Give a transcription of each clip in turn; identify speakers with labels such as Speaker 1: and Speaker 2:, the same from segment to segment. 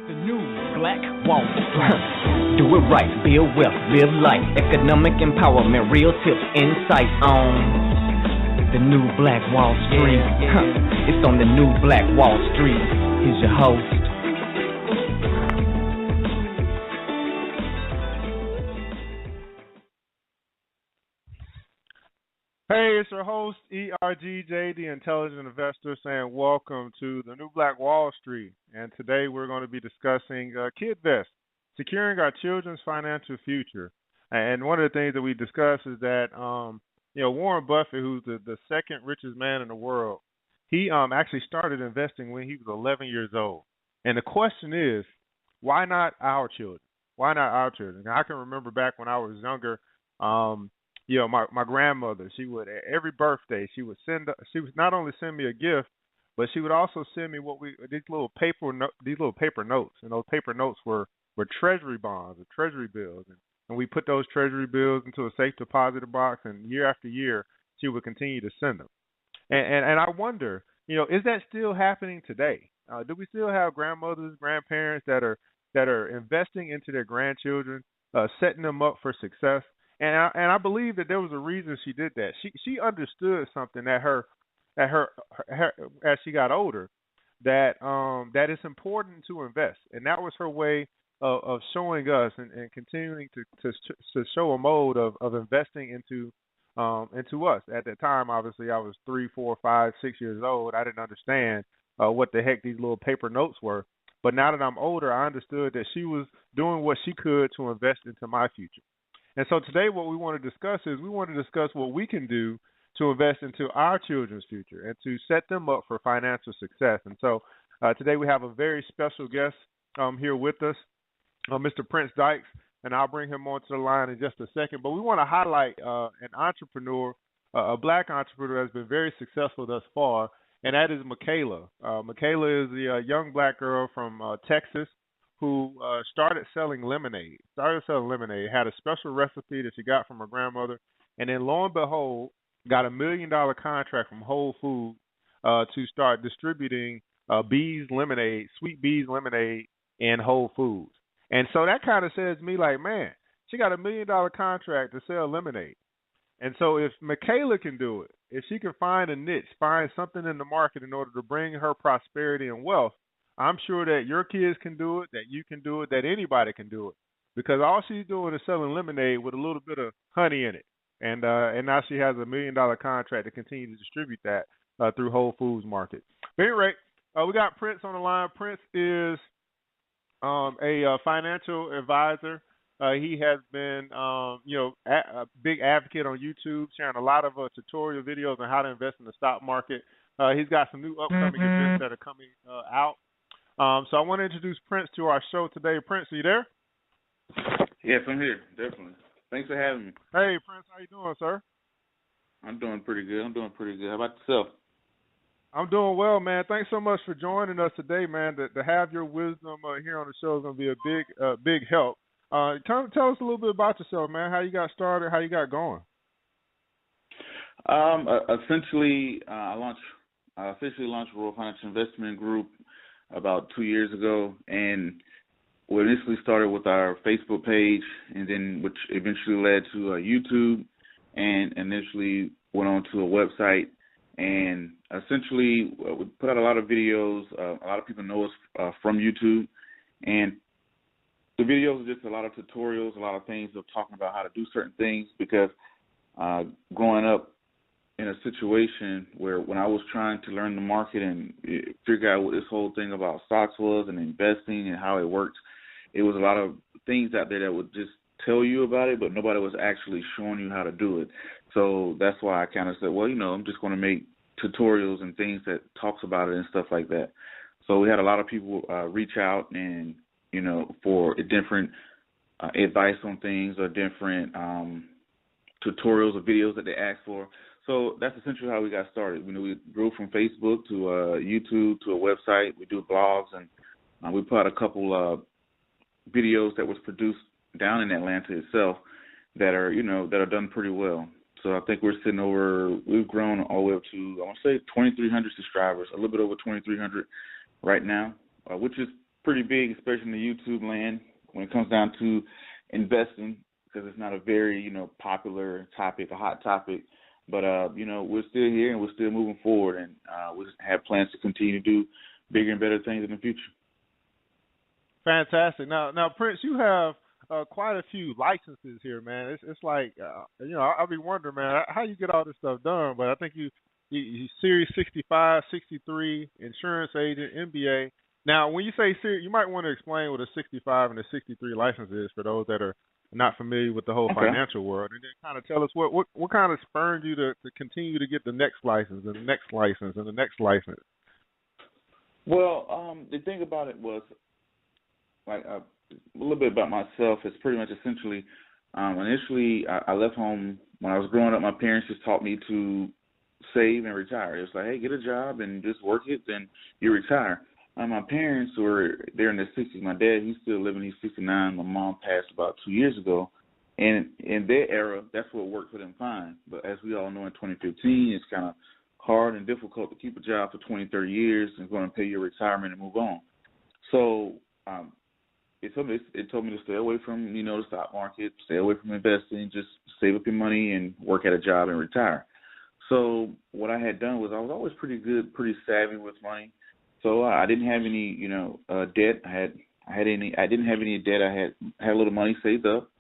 Speaker 1: The new Black Wall Street. Do it right, build wealth, live life, economic empowerment, real tips, insights on the new Black Wall Street. It's on the new Black Wall Street. Here's your host.
Speaker 2: Hey, it's your host, ERGJ, the Intelligent Investor, saying welcome to the new Black Wall Street. And today we're going to be discussing Kidvest, securing our children's financial future. And one of the things that we discuss is that, Warren Buffett, who's the second richest man in the world, he actually started investing when he was 11 years old. And the question is, why not our children? Why not our children? Now, I can remember back when I was younger, my grandmother, she would every birthday she would not only send me a gift, but she would also send me these little paper notes, and those paper notes were treasury bonds or treasury bills, and we put those treasury bills into a safe deposit box, and year after year she would continue to send them. And I wonder, is that still happening today? Do we still have grandmothers, grandparents that are investing into their grandchildren, setting them up for success? And I believe that there was a reason she did that. She understood something as she got older, that it's important to invest, and that was her way of showing us and continuing to show a mode of investing into us. At that time, obviously, I was 3, 4, 5, 6 years old. I didn't understand what the heck these little paper notes were. But now that I'm older, I understood that she was doing what she could to invest into my future. And so today what we want to discuss is what we can do to invest into our children's future and to set them up for financial success. And so today we have a very special guest here with us, Mr. Prince Dykes, and I'll bring him onto the line in just a second. But we want to highlight an entrepreneur, a black entrepreneur that's been very successful thus far, and that is Michaela. Michaela is a young black girl from Texas who started selling lemonade, had a special recipe that she got from her grandmother, and then lo and behold, got $1 million contract from Whole Foods to start distributing sweet bees lemonade in Whole Foods. And so that kind of says to me, like, man, she got $1 million contract to sell lemonade. And so if Michaela can do it, if she can find a niche, find something in the market in order to bring her prosperity and wealth, I'm sure that your kids can do it, that you can do it, that anybody can do it, because all she's doing is selling lemonade with a little bit of honey in it, and now she has $1 million contract to continue to distribute that through Whole Foods Market. But anyway, we got Prince on the line. Prince is a financial advisor. He has been, a big advocate on YouTube, sharing a lot of tutorial videos on how to invest in the stock market. He's got some new upcoming events that are coming out. So I want to introduce Prince to our show today. Prince, are you there?
Speaker 3: Yes, I'm here, definitely. Thanks for having me.
Speaker 2: Hey, Prince, how you doing, sir?
Speaker 3: I'm doing pretty good. How about yourself?
Speaker 2: I'm doing well, man. Thanks so much for joining us today, man. To have your wisdom here on the show is going to be a big help. Tell us a little bit about yourself, man. How you got started, how you got going.
Speaker 3: Essentially, I officially launched World Financial Investment Group about 2 years ago, and we initially started with our Facebook page, and then which eventually led to YouTube, and initially went on to a website, and essentially we put out a lot of videos. A lot of people know us from YouTube, and the videos are just a lot of tutorials, a lot of things of talking about how to do certain things, because growing up in a situation where when I was trying to learn the market and figure out what this whole thing about stocks was and investing and how it works, it was a lot of things out there that would just tell you about it, but nobody was actually showing you how to do it. So that's why I kind of said, well, I'm just going to make tutorials and things that talks about it and stuff like that. So we had a lot of people reach out and, for different advice on things or different tutorials or videos that they asked for. So that's essentially how we got started. We grew from Facebook to YouTube to a website. We do blogs, and we put out a couple videos that was produced down in Atlanta itself that are done pretty well. So I think we've grown all the way up to, I want to say 2,300 subscribers, a little bit over 2,300 right now, which is pretty big, especially in the YouTube land, when it comes down to investing, because it's not a very, popular topic, a hot topic. But, we're still here and we're still moving forward, and we have plans to continue to do bigger and better things in the future.
Speaker 2: Fantastic. Now, Prince, you have quite a few licenses here, man. It's like, I'll be wondering, man, how you get all this stuff done. But I think you Series 65, 63, insurance agent, MBA. Now, when you say series, you might want to explain what a 65 and a 63 license is for those that are not familiar with the whole financial world, and then kind of tell us what kind of spurred you to continue to get the next license and the next license and the next license.
Speaker 3: Well, the thing about it was, like, a little bit about myself is pretty much essentially, initially I left home when I was growing up. My parents just taught me to save and retire. It was like, hey, get a job and just work it, then you retire. My parents they're in their 60s. My dad, he's still living. He's 69. My mom passed about 2 years ago. And in their era, that's what worked for them fine. But as we all know, in 2015, it's kind of hard and difficult to keep a job for 20, 30 years and going to pay your retirement and move on. So it told me to stay away from, the stock market, stay away from investing, just save up your money and work at a job and retire. So what I had done was I was always pretty good, pretty savvy with money. So I didn't have any, debt. I didn't have any debt. I had a little money saved up,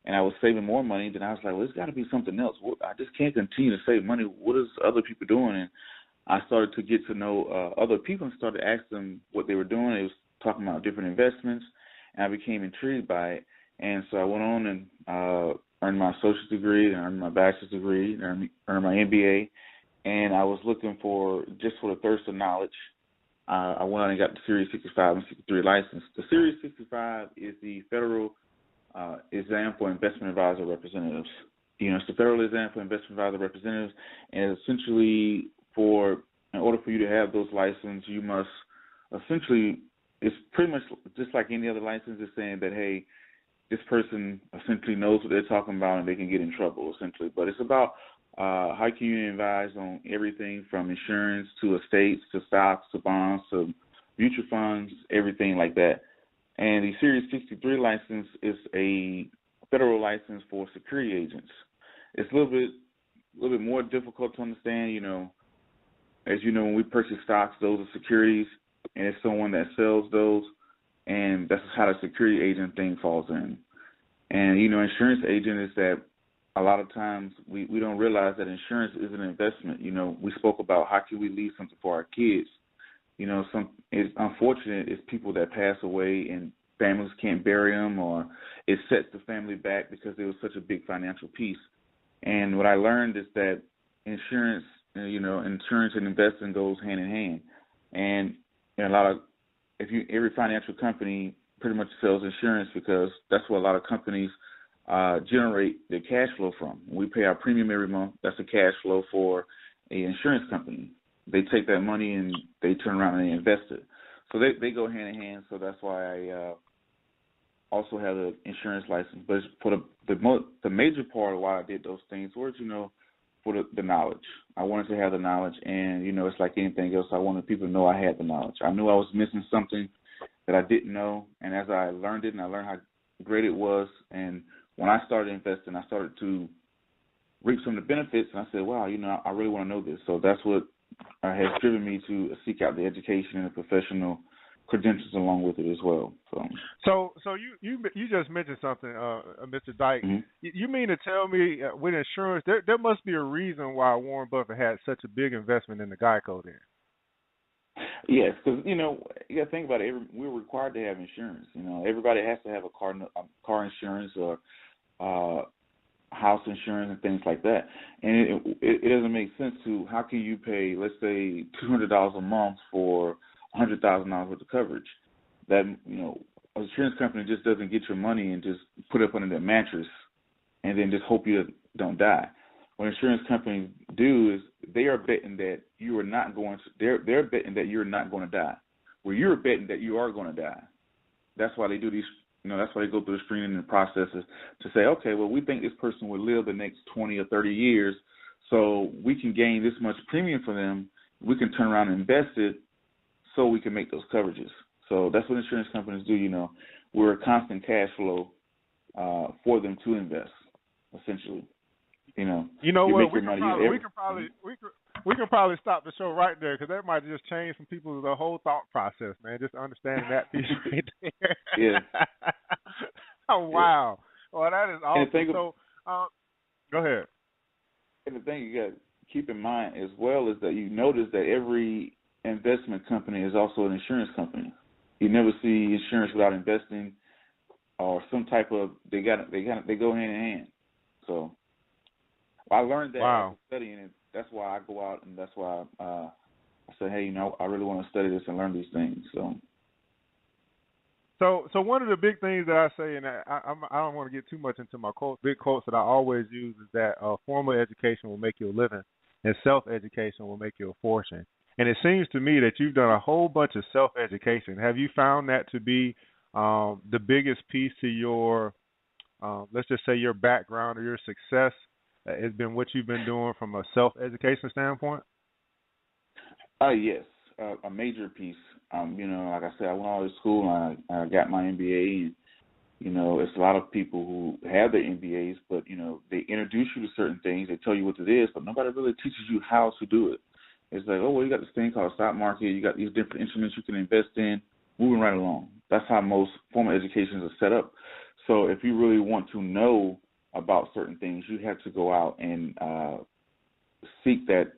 Speaker 3: and I was saving more money. Then I was like, well, there's got to be something else. I just can't continue to save money. What is other people doing? And I started to get to know other people and started to ask them what they were doing. They was talking about different investments, and I became intrigued by it. And so I went on and earned my associate's degree, and earned my bachelor's degree, and earned my MBA. And I was looking for the thirst of knowledge. I went on and got the Series 65 and 63 license. The Series 65 is the Federal Exam for Investment Advisor Representatives. It's the Federal Exam for Investment Advisor Representatives, and essentially, in order for you to have those licenses, you must essentially, it's pretty much just like any other license. It's saying that, hey, this person essentially knows what they're talking about and they can get in trouble, essentially. But it's about how can you advise on everything from insurance to estates to stocks to bonds to mutual funds, everything like that. And the Series 63 license is a federal license for security agents. It's a little bit more difficult to understand. As you know, when we purchase stocks, those are securities, and it's someone that sells those, and that's how the security agent thing falls in. And insurance agent is that. A lot of times we don't realize that insurance is an investment. We spoke about how can we leave something for our kids. It's unfortunate it's people that pass away and families can't bury them, or it sets the family back because there was such a big financial piece. And what I learned is that insurance and investing goes hand in hand. And every financial company pretty much sells insurance because that's what a lot of companies generate their cash flow from. We pay our premium every month. That's the cash flow for an insurance company. They take that money and they turn around and they invest it. So they go hand in hand. So that's why I also have an insurance license. But for the major part of why I did those things was, for the knowledge. I wanted to have the knowledge, and it's like anything else. I wanted people to know I had the knowledge. I knew I was missing something that I didn't know, and as I learned it, and I learned how great it was, and when I started investing, I started to reap some of the benefits, and I said, wow, I really want to know this. So that's what has driven me to seek out the education and the professional credentials along with it as well.
Speaker 2: So you just mentioned something, Mr. Dykes.
Speaker 3: Mm-hmm.
Speaker 2: You mean to tell me with insurance, there must be a reason why Warren Buffett had such a big investment in the Geico then?
Speaker 3: Yes, because you got to think about it. We're required to have insurance. Everybody has to have a car insurance or house insurance and things like that. And it doesn't make sense to how can you pay, let's say, $200 a month for $100,000 worth of coverage? That an insurance company just doesn't get your money and just put it up under their mattress and then just hope you don't die. What insurance companies do is they are betting that you are not going to. They're betting that you're not going to die. Where you're betting that you are going to die. That's why they do these. That's why they go through the screening and processes to say, okay, well, we think this person will live the next 20 or 30 years, so we can gain this much premium for them. We can turn around and invest it, so we can make those coverages. So that's what insurance companies do. You know, we're a constant cash flow for them to invest, essentially. You know
Speaker 2: what?
Speaker 3: make your money.
Speaker 2: We can probably stop the show right there, because that might just change some people's whole thought process, man. Just understanding that piece right there.
Speaker 3: Yeah.
Speaker 2: Oh wow.
Speaker 3: Yeah.
Speaker 2: Well, that is awesome. So, go ahead.
Speaker 3: And the thing you got to keep in mind as well is that you notice that every investment company is also an insurance company. You never see insurance without investing, or some type of they go hand in hand. So I learned that after studying it. That's why I go out, and that's why I said, hey, I really want to study this and learn these things.
Speaker 2: So one of the big things that I say, and I don't want to get too much into my big quotes that I always use, is that formal education will make you a living, and self-education will make you a fortune. And it seems to me that you've done a whole bunch of self-education. Have you found that to be the biggest piece to your, let's just say, your background or your success has been what you've been doing from a self-education standpoint?
Speaker 3: Yes, a major piece. Like I said, I went all to school and I got my MBA. And, it's a lot of people who have their MBAs, but, they introduce you to certain things. They tell you what it is, but nobody really teaches you how to do it. It's like, oh, well, you got this thing called stock market. You got these different instruments you can invest in, moving right along. That's how most formal educations are set up. So if you really want to know about certain things, you have to go out and seek that,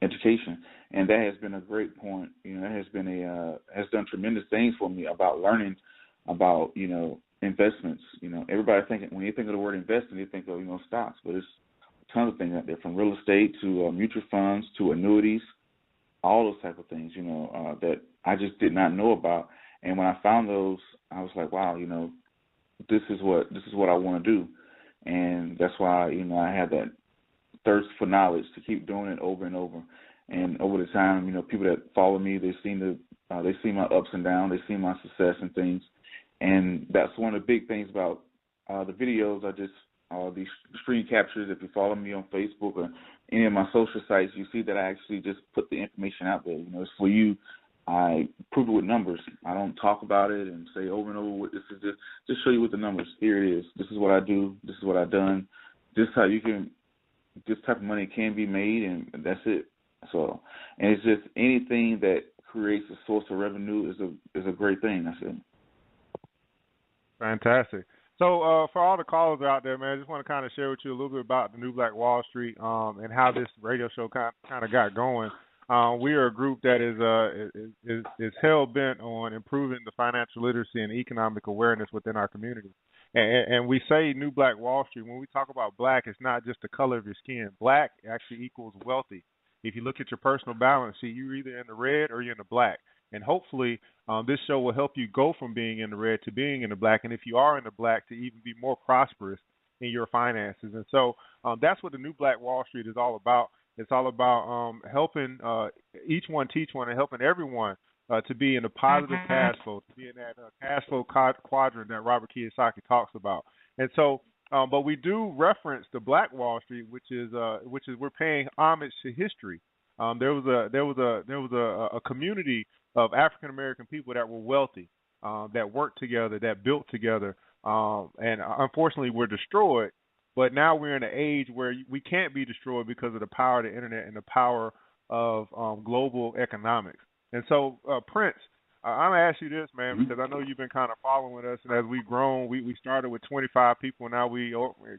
Speaker 3: education. And that has been a great point. That has been has done tremendous things for me about learning about, investments. Everybody when you think of the word investing, they think of, stocks, but it's tons of things out there, from real estate to mutual funds to annuities, all those type of things, that I just did not know about. And when I found those, I was like, wow, this is what I want to do. And that's why, I had that thirst for knowledge to keep doing it over and over. And over the time, people that follow me, they see my ups and downs, they see my success and things. And that's one of the big things about the videos. These screen captures. If you follow me on Facebook or any of my social sites, you see that I actually just put the information out there. It's for you. I prove it with numbers. I don't talk about it and say over and over what this is. Just show you with the numbers. Here it is. This is what I do. This is what I've done. This is how this type of money can be made, and that's it. So, and it's just anything that creates a source of revenue is a great thing. That's it.
Speaker 2: Fantastic. So for all the callers out there, man, I just want to kind of share with you a little bit about the New Black Wall Street and how this radio show kind of got going. We are a group that is hell bent on improving the financial literacy and economic awareness within our community. And we say New Black Wall Street. When we talk about black, it's not just the color of your skin. Black actually equals wealthy. If you look at your personal balance sheet, you're either in the red or you're in the black. And hopefully this show will help you go from being in the red to being in the black. And if you are in the black, to even be more prosperous in your finances. And so that's what the New Black Wall Street is all about. It's all about helping each one teach one, and helping everyone to be in a positive cash flow, to be in that cash flow quadrant that Robert Kiyosaki talks about. And so, but we do reference the Black Wall Street, which is we're paying homage to history. There was a community of African American people that were wealthy, that worked together, that built together, and unfortunately were destroyed. But now we're in an age where we can't be destroyed because of the power of the internet and the power of global economics. And so, Prince, I'm going to ask you this, man, because I know you've been kind of following us. And as we've grown, we started with 25 people, and now we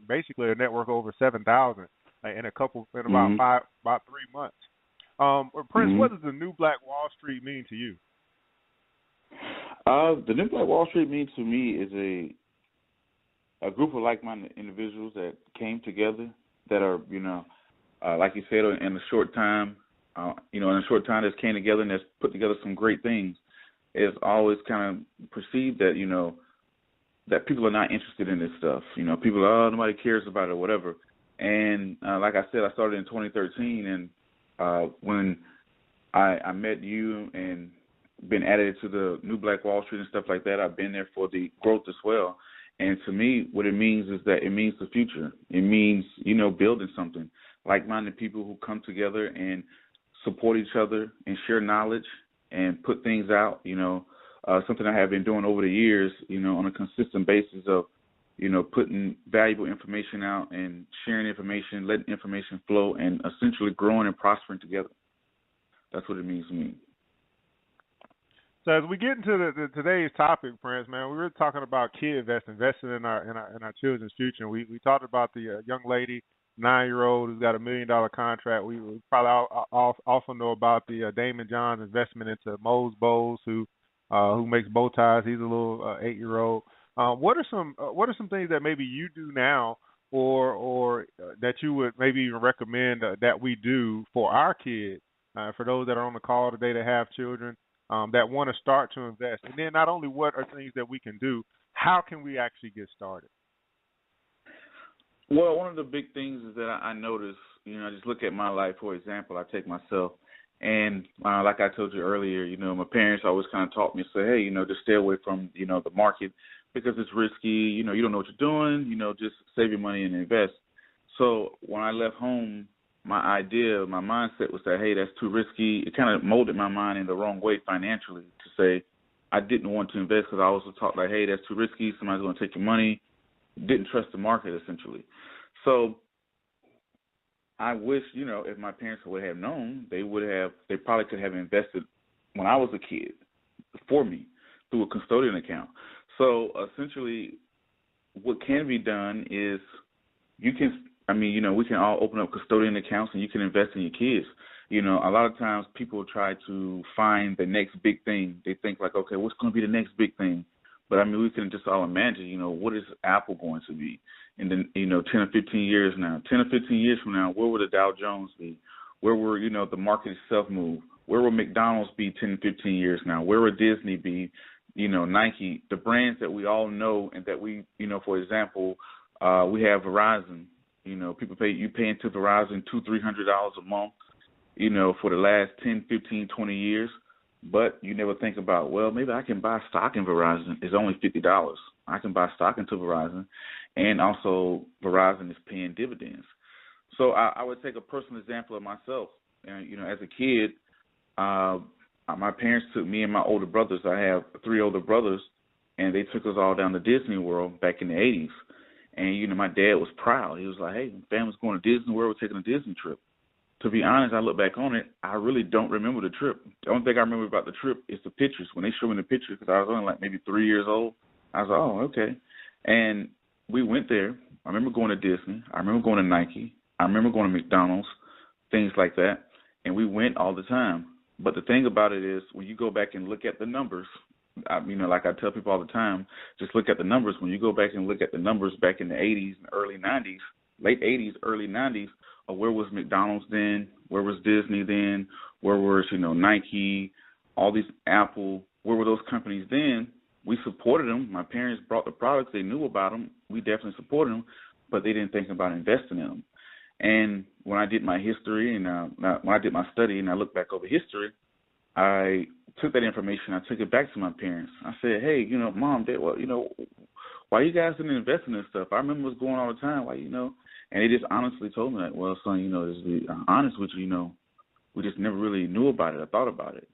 Speaker 2: basically a network over 7,000 in about 3 months. Prince, what does the New Black Wall Street mean to you?
Speaker 3: The New Black Wall Street means to me is a group of like-minded individuals that came together that are, like you said, in a short time, that's came together and that's put together some great things. It's always kind of perceived that, that people are not interested in this stuff. People are, nobody cares about it or whatever. And like I said, I started in 2013, and when I met you and been added to the New Black Wall Street and stuff like that, I've been there for the growth as well. And to me, what it means is that it means the future. It means, building something. Like-minded people who come together and support each other and share knowledge and put things out, something I have been doing over the years, on a consistent basis of, putting valuable information out and sharing information, letting information flow, and essentially growing and prospering together. That's what it means to me.
Speaker 2: So as we get into today's topic, Prince, man, we were talking about Kidvest, investing in our children's future. We talked about the young lady, 9-year-old, who's got $1 million contract. We probably also know about the Damon John's investment into Mose Bowles, who makes bow ties. He's a little 8-year-old. What are some things that maybe you do now, or that you would maybe even recommend that we do for our kids, for those that are on the call today that have children? That want to start to invest, and then not only what are things that we can do, how can we actually get started?
Speaker 3: Well, one of the big things is that I notice, I just look at my life, for example, I take myself, and like I told you earlier, my parents always kind of taught me to say, hey, just stay away from, the market because it's risky, you don't know what you're doing, just save your money and invest. So when I left home, my mindset was that, hey, that's too risky. It kind of molded my mind in the wrong way financially to say I didn't want to invest because I also taught like, hey, that's too risky. Somebody's going to take your money. Didn't trust the market, essentially. So I wish, if my parents would have known, they probably could have invested when I was a kid for me through a custodian account. So essentially what can be done is we can all open up custodian accounts and you can invest in your kids. A lot of times people try to find the next big thing. They think like, okay, what's going to be the next big thing? But, we can just all imagine, what is Apple going to be in the, 10 or 15 years now? 10 or 15 years from now, where will the Dow Jones be? Where will, the market itself move? Where will McDonald's be 10, 15 years now? Where will Disney be? Nike, the brands that we all know and that we, for example, we have Verizon. People you pay into Verizon $200-$300 a month, for the last 10, 15, 20 years. But you never think about, well, maybe I can buy stock in Verizon. It's only $50. I can buy stock into Verizon. And also Verizon is paying dividends. So I would take a personal example of myself. As a kid, my parents took me and my older brothers. I have 3 older brothers, and they took us all down to Disney World back in the 80s. And, my dad was proud. He was like, hey, family's going to Disney World. We're taking a Disney trip. To be honest, I look back on it, I really don't remember the trip. The only thing I remember about the trip is the pictures. When they showed me the pictures, because I was only like maybe 3 years old, I was like, oh, okay. And we went there. I remember going to Disney. I remember going to Nike. I remember going to McDonald's, things like that. And we went all the time. But the thing about it is when you go back and look at the numbers, like I tell people all the time, just look at the numbers. When you go back and look at the numbers back in the 80s and early 90s, late 80s, early 90s, where was McDonald's then? Where was Disney then? Where was, Nike, all these Apple? Where were those companies then? We supported them. My parents brought the products. They knew about them. We definitely supported them, but they didn't think about investing in them. And when I did my history and when I did my study and I looked back over history, I took that information, I took it back to my parents. I said, hey, Mom, Dad, well, why you guys didn't invest in this stuff? I remember what's going on all the time. Why, And they just honestly told me that, well, son, to be honest with you, we just never really knew about it or thought about it.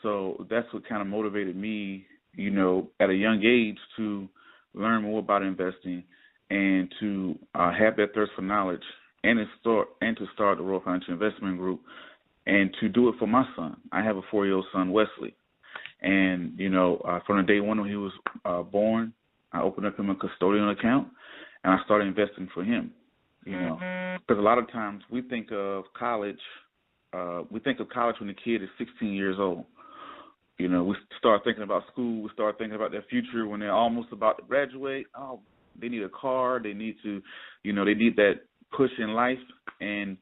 Speaker 3: So that's what kind of motivated me, at a young age to learn more about investing and to have that thirst for knowledge and to start the Royal Financial Investment Group and to do it for my son. I have a 4-year-old son, Wesley. And, from the day one when he was born, I opened up him a custodial account and I started investing for him, because a lot of times we think of college when the kid is 16 years old. We start thinking about school. We start thinking about their future when they're almost about to graduate. Oh, they need a car. They need to, they need that push in life. And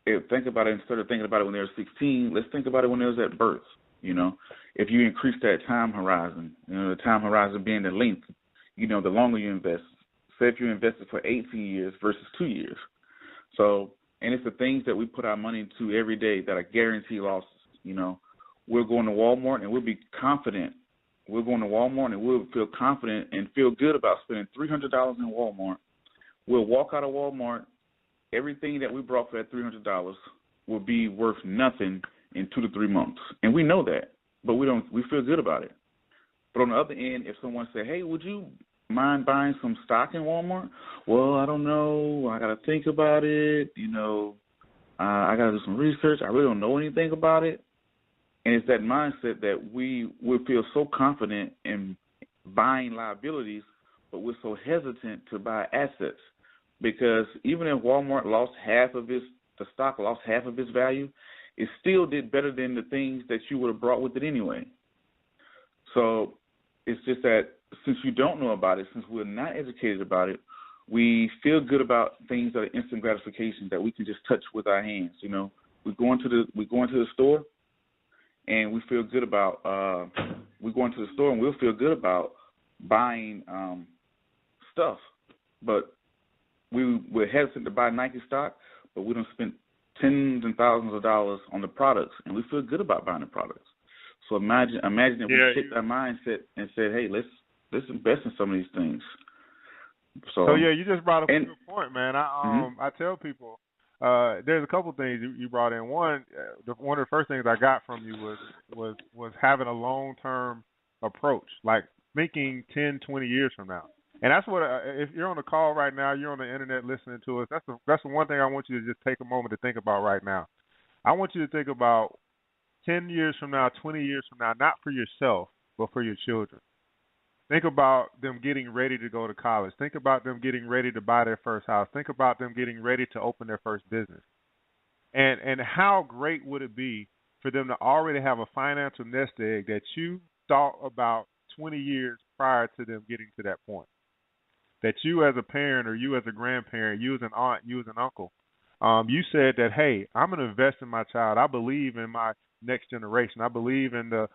Speaker 3: think about it, instead of thinking about it when they were 16, let's think about it when they was at birth. If you increase that time horizon, the time horizon being the length, the longer you invest. Say if you invested for 18 years versus 2 years. So, and it's the things that we put our money into every day that are guaranteed losses. We're going to Walmart and we'll be confident. We're going to Walmart and we'll feel confident and feel good about spending $300 in Walmart. We'll walk out of Walmart. Everything that we brought for that $300 will be worth nothing in 2 to 3 months, and we know that, but we feel good about it. But on the other end, if someone said, hey, would you mind buying some stock in Walmart? Well, I don't know. I got to think about it. I got to do some research. I really don't know anything about it. And it's that mindset that we feel so confident in buying liabilities, but we're so hesitant to buy assets. Because even if Walmart the stock lost half of its value, it still did better than the things that you would have brought with it anyway. So it's just that since you don't know about it, since we're not educated about it, we feel good about things that are instant gratification that we can just touch with our hands. We go into the store, and we feel good about. We go into the store and we'll feel good about buying stuff, but we're hesitant to buy Nike stock, but we don't spend tens and thousands of dollars on the products, and we feel good about buying the products. So imagine if we take that mindset and said, hey, let's invest in some of these things. So
Speaker 2: yeah, you just brought up a good point, man. I tell people there's a couple things you brought in. One of the first things I got from you was having a long-term approach, like thinking 10, 20 years from now. And that's what if you're on the call right now, you're on the internet listening to us. That's the one thing I want you to just take a moment to think about right now. I want you to think about 10 years from now, 20 years from now, not for yourself, but for your children. Think about them getting ready to go to college. Think about them getting ready to buy their first house. Think about them getting ready to open their first business. And how great would it be for them to already have a financial nest egg that you thought about 20 years prior to them getting to that point? That you as a parent or you as a grandparent, you as an aunt, you as an uncle, you said that, hey, I'm going to invest in my child. I believe in my next generation. I believe in the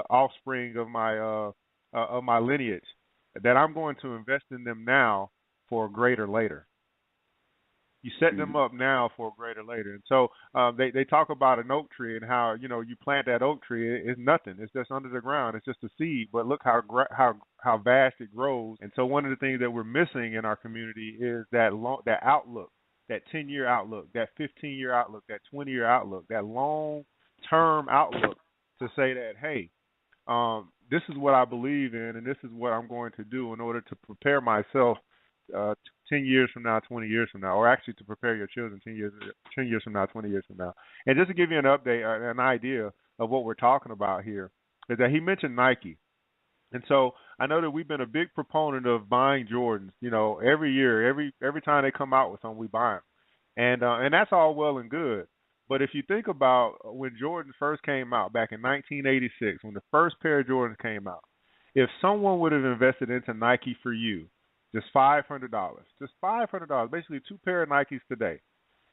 Speaker 2: offspring of my lineage, that I'm going to invest in them now for a greater later. You set them up now for a greater later. And so they talk about an oak tree and how, you plant that oak tree, it's nothing. It's just under the ground. It's just a seed. But look how vast it grows. And so one of the things that we're missing in our community is that outlook, that 10-year outlook, that 15-year outlook, that 20-year outlook, that long-term outlook to say that, hey, this is what I believe in, and this is what I'm going to do in order to prepare myself 10 years from now, 20 years from now, or actually to prepare your children 10 years from now, 20 years from now. And just to give you an update, an idea of what we're talking about here, is that he mentioned Nike. And so I know that we've been a big proponent of buying Jordans. Every year, every time they come out with them, we buy them. And that's all well and good. But if you think about when Jordan first came out back in 1986, when the first pair of Jordans came out, if someone would have invested into Nike for you, just $500, basically 2 pair of Nikes today.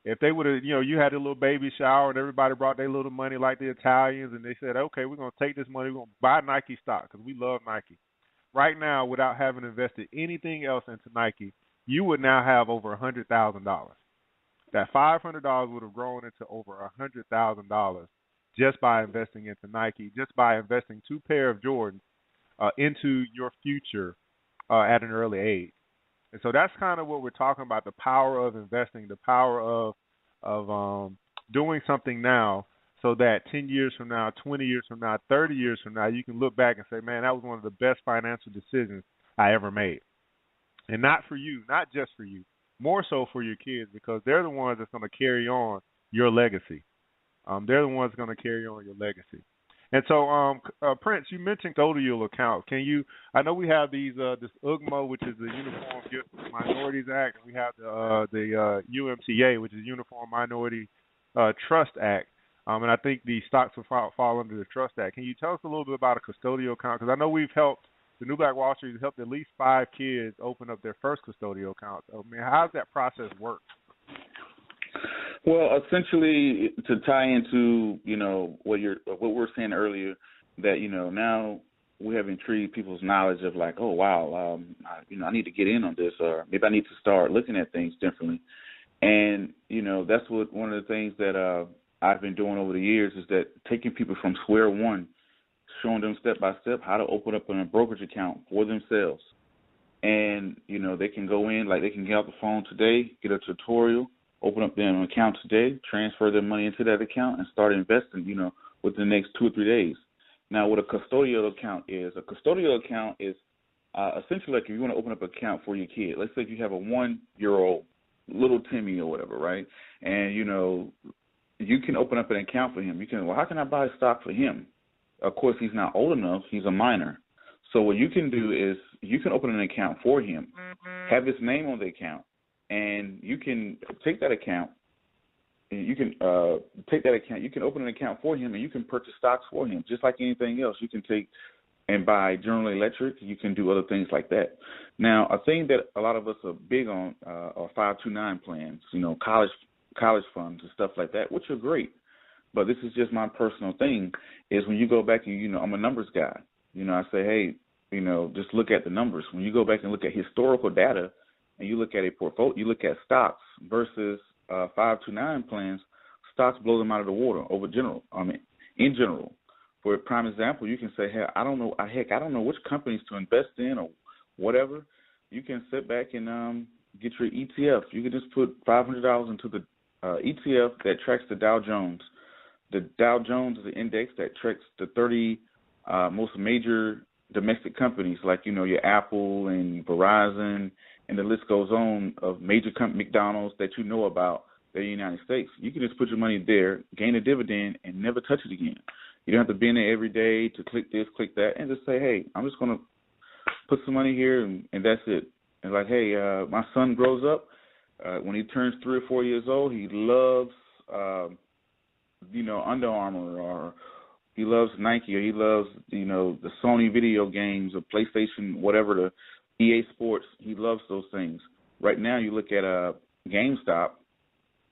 Speaker 2: If they would have, you had a little baby shower and everybody brought their little money like the Italians, and they said, okay, we're going to take this money, we're going to buy Nike stock because we love Nike. Right now, without having invested anything else into Nike, you would now have over $100,000. That $500 would have grown into over $100,000 just by investing into Nike, just by investing 2 pair of Jordans into your future at an early age. And so that's kind of what we're talking about, the power of investing, the power of doing something now so that 10 years from now, 20 years from now, 30 years from now, you can look back and say, man, that was one of the best financial decisions I ever made. And not for you, not just for you, more so for your kids, because they're the ones that's going to carry on your legacy. They're the ones going to carry on your legacy. And so, Prince, you mentioned custodial accounts. I know we have this UGMA, which is the Uniform Gift Minorities Act, and we have the UMTA, which is Uniform Minority Trust Act. And I think the stocks will fall under the Trust Act. Can you tell us a little bit about a custodial account? Because I know we've helped, the New Black Wall Street has helped at least 5 kids open up their first custodial account. I mean, how does that process work?
Speaker 3: Well, essentially, to tie into what we're saying earlier, that now we have intrigued people's knowledge of like, oh wow, I need to get in on this, or maybe I need to start looking at things differently, and that's what one of the things that I've been doing over the years is that taking people from square one, showing them step by step how to open up a brokerage account for themselves, and they can go in, like they can get off the phone today, get a tutorial. open up their account today, transfer their money into that account, and start investing, within the next 2 or 3 days. Now, what a custodial account is essentially like if you want to open up an account for your kid. Let's say if you have a 1-year-old little Timmy or whatever, right? And, you can open up an account for him. How can I buy stock for him? Of course, he's not old enough. He's a minor. So what you can do is you can open an account for him, have his name on the account, and you can take that account. You can you can open an account for him, and you can purchase stocks for him, just like anything else. You can take and buy General Electric. You can do other things like that. Now, a thing that a lot of us are big on are 529 plans, college funds and stuff like that, which are great. But this is just my personal thing, is when you go back and, I'm a numbers guy. I say, hey, just look at the numbers. When you go back and look at historical data and you look at a portfolio, you look at stocks versus 529 plans, stocks blow them out of the water in general. For a prime example, you can say, hey, I don't know which companies to invest in or whatever. You can sit back and get your ETF. You can just put $500 into the ETF that tracks the Dow Jones. The Dow Jones is an index that tracks the 30 most major domestic companies, like, your Apple and Verizon, and the list goes on of major McDonald's that you know about in the United States. You can just put your money there, gain a dividend, and never touch it again. You don't have to be in there every day to click this, click that, and just say, hey, I'm just going to put some money here, and that's it. And like, hey, my son grows up. When he turns 3 or 4 years old, he loves, Under Armour, or he loves Nike, or he loves, the Sony video games or PlayStation, whatever, the EA Sports. He loves those things. Right now, you look at GameStop.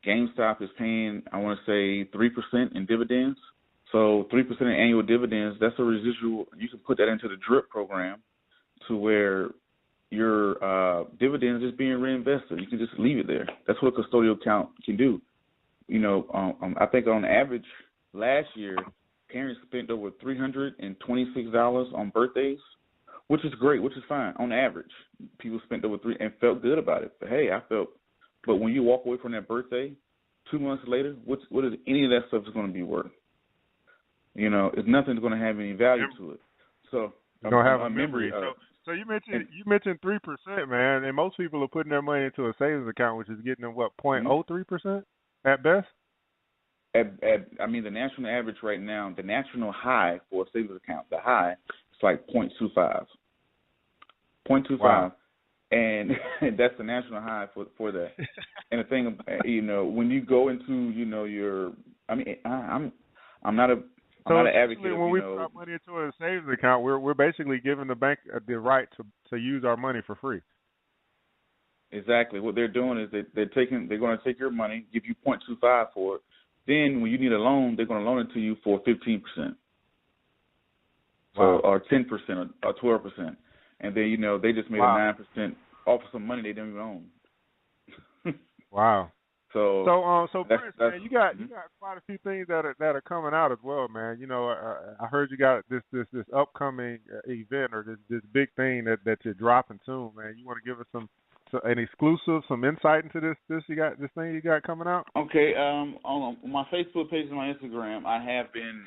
Speaker 3: GameStop is paying, I want to say, 3% in dividends. So 3% in annual dividends, that's a residual. You can put that into the DRIP program to where your dividends is being reinvested. You can just leave it there. That's what a custodial account can do. I think on average last year, parents spent over $326 on birthdays, which is great, which is fine. On average, people spent over $3 and felt good about it. But hey, but when you walk away from that birthday, 2 months later, what is any of that stuff is going to be worth? It's nothing's going to have any value to it. So
Speaker 2: you don't have a memory. So you mentioned 3%, man, and most people are putting their money into a savings account, which is getting them 0.03% at best.
Speaker 3: The national average right now, the national high for a savings account, the high, it's like 0.25. 0.25. Wow. And that's the national high for that. And the thing, when you go into, I'm not an advocate.
Speaker 2: When we put our money into a savings account, we're basically giving the bank the right to use our money for free.
Speaker 3: Exactly. What they're doing is they're going to take your money, give you 0.25 for it. Then when you need a loan, they're going to loan it to you for 15%. Wow. Or 10% or 12%. And then, they just made a 9% off of some money they didn't even own.
Speaker 2: Wow.
Speaker 3: So
Speaker 2: Prince, man, you got quite a few things that are coming out as well, man. I heard you got this upcoming event or this big thing that you're dropping soon, man. You want to give us an exclusive, some insight into this thing you got coming out?
Speaker 3: Okay. On my Facebook page and my Instagram, I have been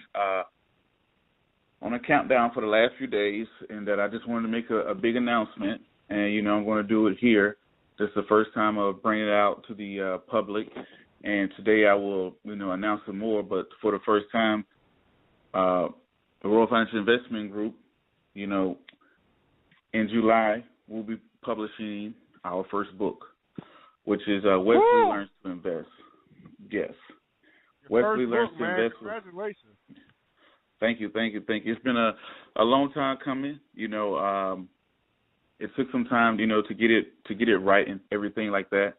Speaker 3: on a countdown for the last few days, and that I just wanted to make a big announcement, and I'm going to do it here. This is the first time of bringing it out to the public, and today I will, announce some more. But for the first time, the Royal Financial Investment Group, in July, we'll be publishing our first book, which is Wesley Learns to Invest. Yes, Wesley Learns to Invest.
Speaker 2: Congratulations.
Speaker 3: Thank you. It's been a long time coming. It took some time, to get it right and everything like that.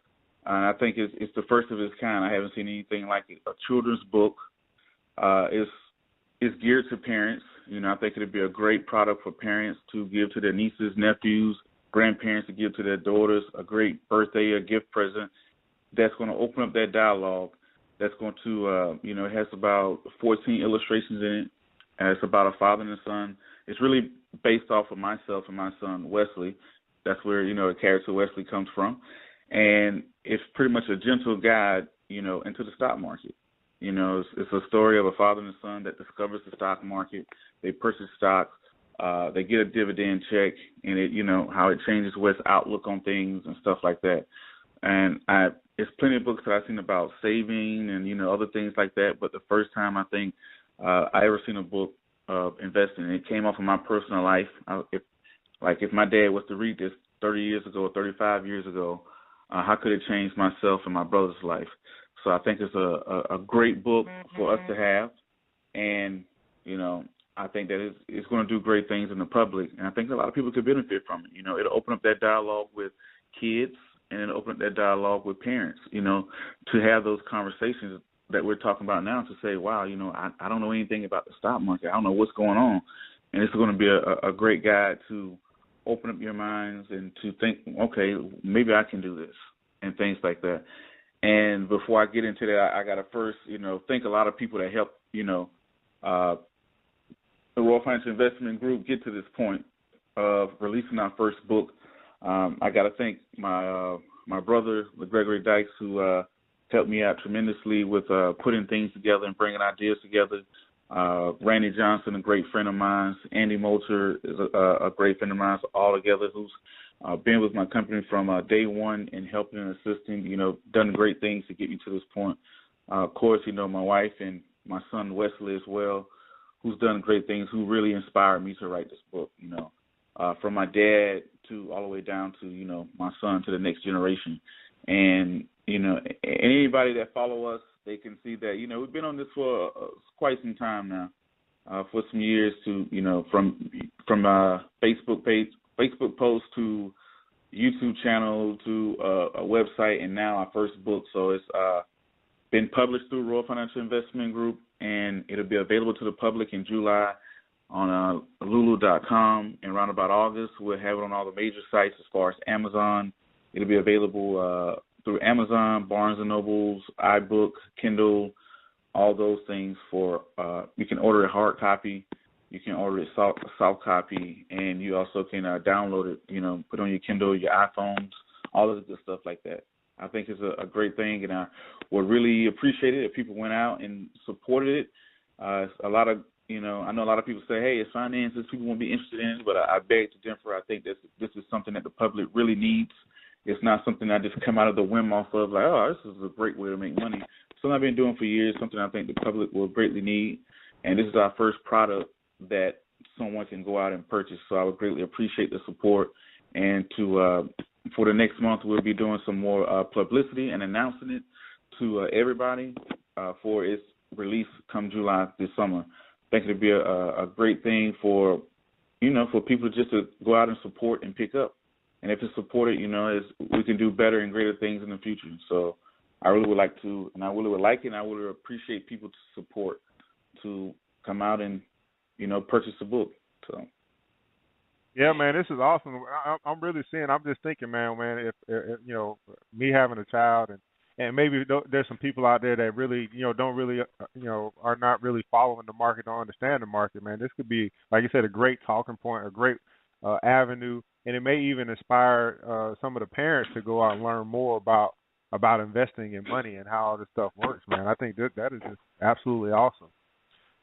Speaker 3: And I think it's the first of its kind. I haven't seen anything like it. A children's book. It's geared to parents. I think it'd be a great product for parents to give to their nieces, nephews, grandparents to give to their daughters. A great birthday, a gift present that's going to open up that dialogue. That's going to, it has about 14 illustrations in it. And it's about a father and a son. It's really based off of myself and my son, Wesley. That's where, the character Wesley comes from. and it's pretty much a gentle guide, into the stock market. It's a story of a father and a son that discovers the stock market. They purchase stocks. They get a dividend check, and how it changes West's outlook on things and stuff like that. And it's plenty of books that I've seen about saving and other things like that. But the first time I think I ever seen a book of investing, and it came off of my personal life. If my dad was to read this 30 years ago or 35 years ago, how could it change myself and my brother's life? So I think it's a great book for us to have, and I think that it's going to do great things in the public, and I think a lot of people could benefit from it. It'll open up that dialogue with kids, and it'll open up that dialogue with parents, to have those conversations that we're talking about now, to say, wow, I don't know anything about the stock market. I don't know what's going on. And it's going to be a great guide to open up your minds and to think, okay, maybe I can do this, and things like that. And before I get into that, I got to first, thank a lot of people that helped, the Royal Financial Investment Group get to this point of releasing our first book. I got to thank my brother, Gregory Dykes, who helped me out tremendously with putting things together and bringing ideas together. Randy Johnson, a great friend of mine. Andy Moulter is a great friend of mine, all together, who's been with my company from day one and helping and assisting, done great things to get me to this point. Of course, my wife and my son Wesley as well, who's done great things, who really inspired me to write this book, from my dad to all the way down to, my son, to the next generation. And, anybody that follow us, they can see that, we've been on this for quite some time now, for some years, to, from Facebook post to YouTube channel to a website, and now our first book. So it's been published through Royal Financial Investment Group, and it'll be available to the public in July on Lulu.com. And around about August, we'll have it on all the major sites as far as Amazon. It'll be available through Amazon, Barnes & Nobles, iBook, Kindle, all those things. For you can order a hard copy, you can order a soft copy, and you also can download it, put on your Kindle, your iPhones, all of the good stuff like that. I think it's a great thing, and I would really appreciate it if people went out and supported it. A lot of, I know a lot of people say, hey, it's finances, people won't be interested in it, but I beg to differ. I think this is something that the public really needs. It's not something I just come out of the whim off of, like, oh, this is a great way to make money. Something I've been doing for years, something I think the public will greatly need, and this is our first product that someone can go out and purchase. So I would greatly appreciate the support, and for the next month, we'll be doing some more publicity and announcing it to everybody for its release come July this summer. I think it'll be a great thing for people just to go out and support and pick up. And if it's supported, we can do better and greater things in the future. So I really would like to, and I really would like it, and I would appreciate people to support, to come out and, purchase the book. So.
Speaker 2: Yeah, man, this is awesome. I'm really seeing. I'm just thinking, man, if me having a child, and maybe there's some people out there that really, don't really, are not really following the market, don't understand the market, man. This could be, like you said, a great talking point, a great avenue, and it may even inspire some of the parents to go out and learn more about investing in money and how all this stuff works, man. I think that is just absolutely awesome.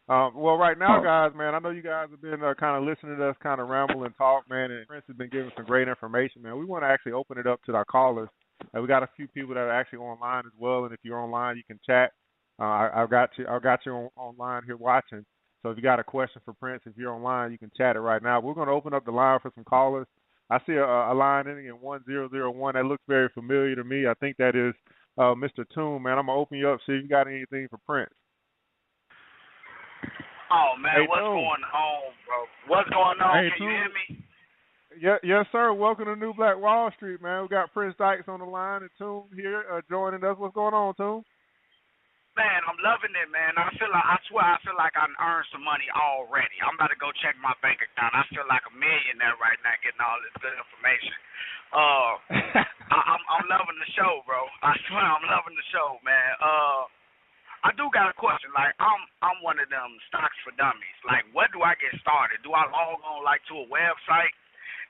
Speaker 2: Well, right now, guys, man, I know you guys have been kind of listening to us kind of ramble and talk, man, and Prince has been giving some great information, man. We want to actually open it up to our callers. We got a few people that are actually online as well, and if you're online, you can chat. I've got you online here watching. So if you got a question for Prince, if you're online, you can chat it right now. We're going to open up the line for some callers. I see a line ending in 1001 that looks very familiar to me. I think that is Mr. Toon, man. I'm going to open you up, see if you got anything for Prince.
Speaker 4: Oh, man,
Speaker 2: hey,
Speaker 4: what's
Speaker 2: Toon.
Speaker 4: going on, bro? What's going on?
Speaker 2: Hey,
Speaker 4: Can you hear me?
Speaker 2: Yes, sir. Welcome to New Black Wall Street, man. We got Prince Dykes on the line and Toon here joining us. What's going on, Toon?
Speaker 4: Man, I'm loving it, man. I feel like I earned some money already. I'm about to go check my bank account. I feel like a millionaire right now getting all this good information. I'm loving the show, bro. I swear I'm loving the show, man. I do got a question. Like, I'm one of them stocks for dummies. Like, where do I get started? Do I log on, like, to a website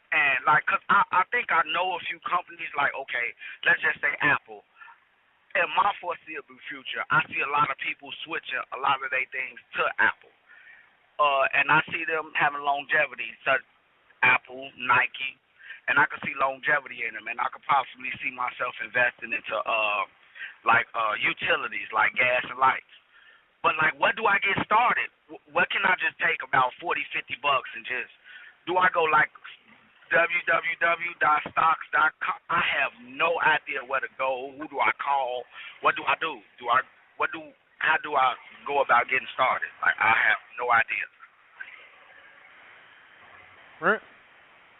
Speaker 4: And like, cause I think I know a few companies. Like, okay, let's just say Apple. In my foreseeable future, I see a lot of people switching a lot of their things to Apple. And I see them having longevity, such Apple, Nike, and I could see longevity in them. And I could possibly see myself investing into utilities like gas and lights. But like, where do I get started? What can I just take about $40-$50 and just? Do I go like www.stocks.com? I have no idea where to go. Who do I call? What do I do? How do I go about getting started? Like, I have no idea.
Speaker 2: Right.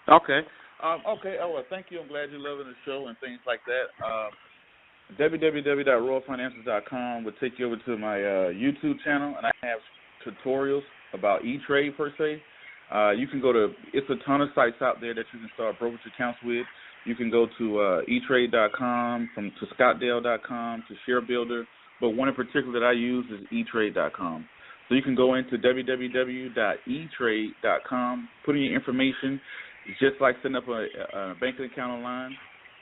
Speaker 3: Okay. Okay. Oh, well, thank you. I'm glad you're loving the show and things like that. www.royalfinances.com will take you over to my YouTube channel, and I have tutorials about E-Trade per se. You can go to, it's a ton of sites out there that you can start brokerage accounts with. You can go to eTrade.com, to Scottsdale.com, to ShareBuilder, but one in particular that I use is eTrade.com. So you can go into www.etrade.com, put in your information. It's just like setting up a banking account online.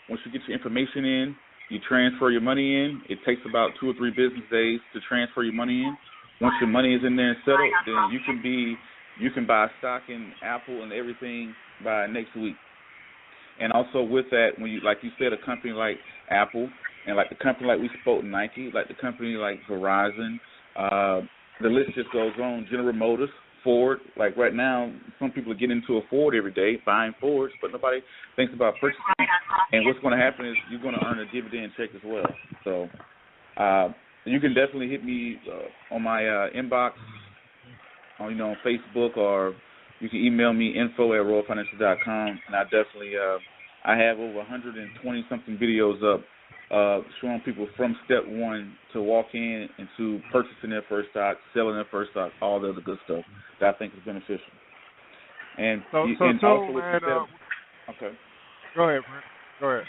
Speaker 3: Once you get your information in, you transfer your money in. It takes about 2 or 3 business days to transfer your money in. Once your money is in there and settled, then you can buy stock in Apple and everything by next week. And also with that, when you, like you said, a company like Apple and like the company like we spoke, Nike, like the company like Verizon, the list just goes on. General Motors, Ford. Like right now, some people are getting into a Ford every day, buying Fords, but nobody thinks about purchasing. And what's going to happen is you're going to earn a dividend check as well. So you can definitely hit me on my inbox, on Facebook, or you can email me info@royalfinancial.com, and I definitely I have over 120 something videos up showing people from step one to walk in and to purchasing their first stock, selling their first stock, all the other good stuff that I think is beneficial. And okay.
Speaker 2: Go ahead, Brent. Go ahead.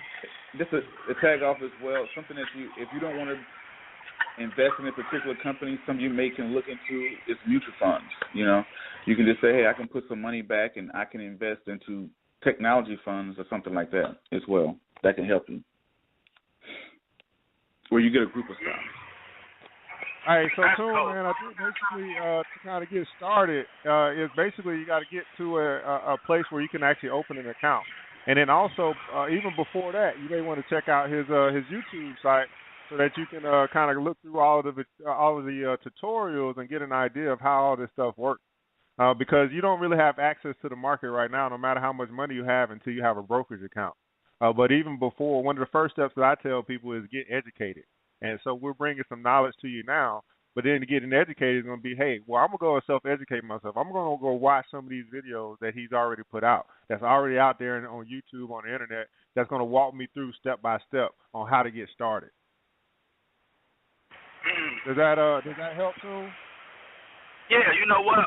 Speaker 3: Just a tag off as well, something that if you don't want to invest in a particular company, something you may can look into is mutual funds. You can just say, hey, I can put some money back and I can invest into technology funds or something like that as well. That can help you. Where you get a group of stocks.
Speaker 2: All right, so man, I think basically to kind of get started is basically you got to get to a place where you can actually open an account, and then also even before that, you may want to check out his YouTube site so that you can kind of look through all of the tutorials and get an idea of how all this stuff works. Because you don't really have access to the market right now, no matter how much money you have, until you have a brokerage account. But even before, one of the first steps that I tell people is get educated. And so we're bringing some knowledge to you now. But then getting educated is going to be, hey, well, I'm going to go and self-educate myself. I'm going to go watch some of these videos that he's already put out, that's already out there on YouTube, on the internet, that's going to walk me through step by step on how to get started. Does that help too?
Speaker 4: Yeah, you know what?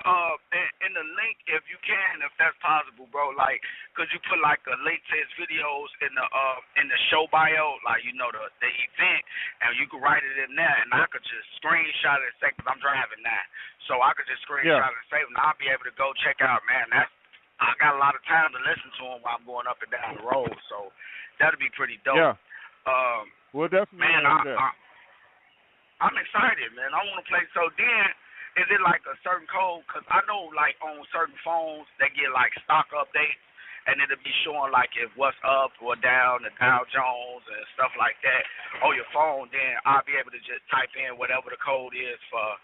Speaker 4: In the link, if you can, if that's possible, bro. Like, could you put like a link to his videos in the show bio, like the event, and you could write it in there, and I could just screenshot it and say, because I'm driving now, so I could just screenshot it and save it, and I'll be able to go check out. Man, I got a lot of time to listen to him while I'm going up and down the road, so that'll be pretty dope.
Speaker 2: Yeah. We'll definitely.
Speaker 4: Man, I'm excited, man. I want to play. So then, is it like a certain code? Because I know, like, on certain phones, they get, like, stock updates, and it'll be showing, like, if what's up or down, the Dow Jones and stuff like that on your phone. Then I'll be able to just type in whatever the code is for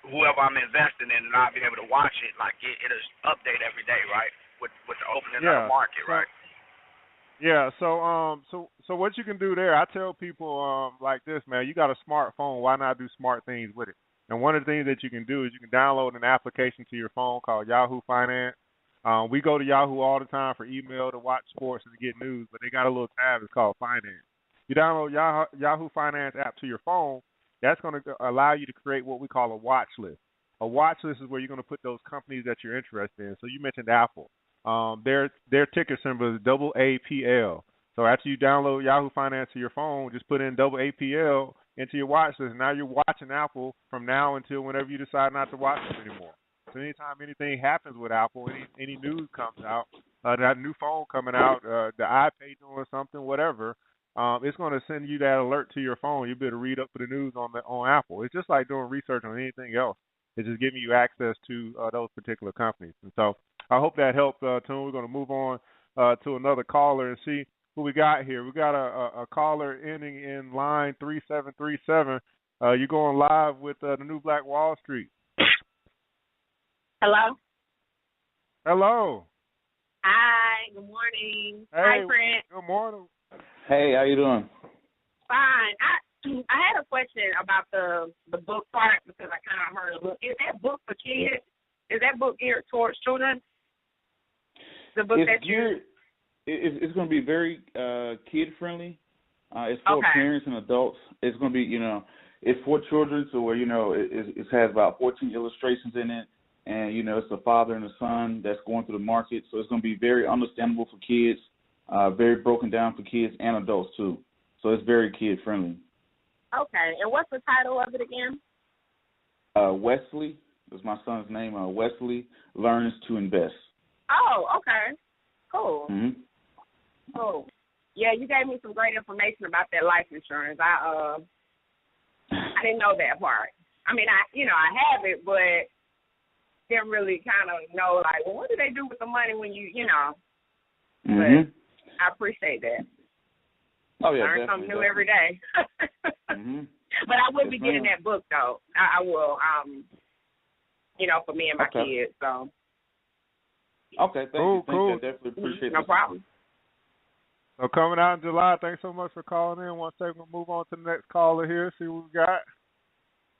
Speaker 4: whoever I'm investing in, and I'll be able to watch it. Like, it'll update every day, right, with the opening of the market, right?
Speaker 2: Yeah, so what you can do there, I tell people like this, man, you got a smartphone, why not do smart things with it? And one of the things that you can do is you can download an application to your phone called Yahoo Finance. We go to Yahoo all the time for email, to watch sports, and to get news, but they got a little tab, it's called Finance. You download Yahoo Finance app to your phone, that's going to allow you to create what we call a watch list. A watch list is where you're going to put those companies that you're interested in. So you mentioned Apple. Their ticker symbol is AAPL. So after you download Yahoo Finance to your phone, just put in AAPL into your watch list. Now you're watching Apple from now until whenever you decide not to watch it anymore. So anytime anything happens with Apple, any news comes out, that new phone coming out, the iPay doing something, whatever. It's going to send you that alert to your phone. You'll be able to read up for the news on Apple. It's just like doing research on anything else. It's just giving you access to those particular companies. And so I hope that helped, Toon. We're going to move on to another caller and see who we got here. We got a caller ending in line 3737. You're going live with the New Black Wall Street.
Speaker 5: Hello?
Speaker 2: Hello.
Speaker 5: Hi, good morning.
Speaker 2: Hey,
Speaker 5: hi, Prince.
Speaker 2: Good morning.
Speaker 3: Hey, how you doing?
Speaker 5: Fine. I had a question about the book part because I kind of heard a book. Is that book for kids? Is that book geared towards children? The book
Speaker 3: it's going to be very kid friendly. It's for parents and adults. It's going to be, it's for children, so where it has about 14 illustrations in it, and it's a father and a son that's going through the market. So it's going to be very understandable for kids, very broken down for kids and adults too. So it's very kid friendly.
Speaker 5: Okay, and what's the title of it again?
Speaker 3: Wesley is my son's name. Wesley Learns to Invest.
Speaker 5: Oh, okay, cool.
Speaker 3: Mm-hmm.
Speaker 5: Cool. Yeah, you gave me some great information about that life insurance. I didn't know that part. I mean, I have it, but didn't really kind of know, like, well, what do they do with the money when
Speaker 3: Mm-hmm.
Speaker 5: But I appreciate that.
Speaker 3: Oh, yeah,
Speaker 5: learn something new every day.
Speaker 3: Mm-hmm.
Speaker 5: But I will be getting that book, though. I will, for me and my kids. So.
Speaker 3: Okay, thank you.
Speaker 2: Cool.
Speaker 3: I definitely appreciate it.
Speaker 5: No problem.
Speaker 2: So coming out in July, thanks so much for calling in. One second, we'll move on to the next caller here, see what we got.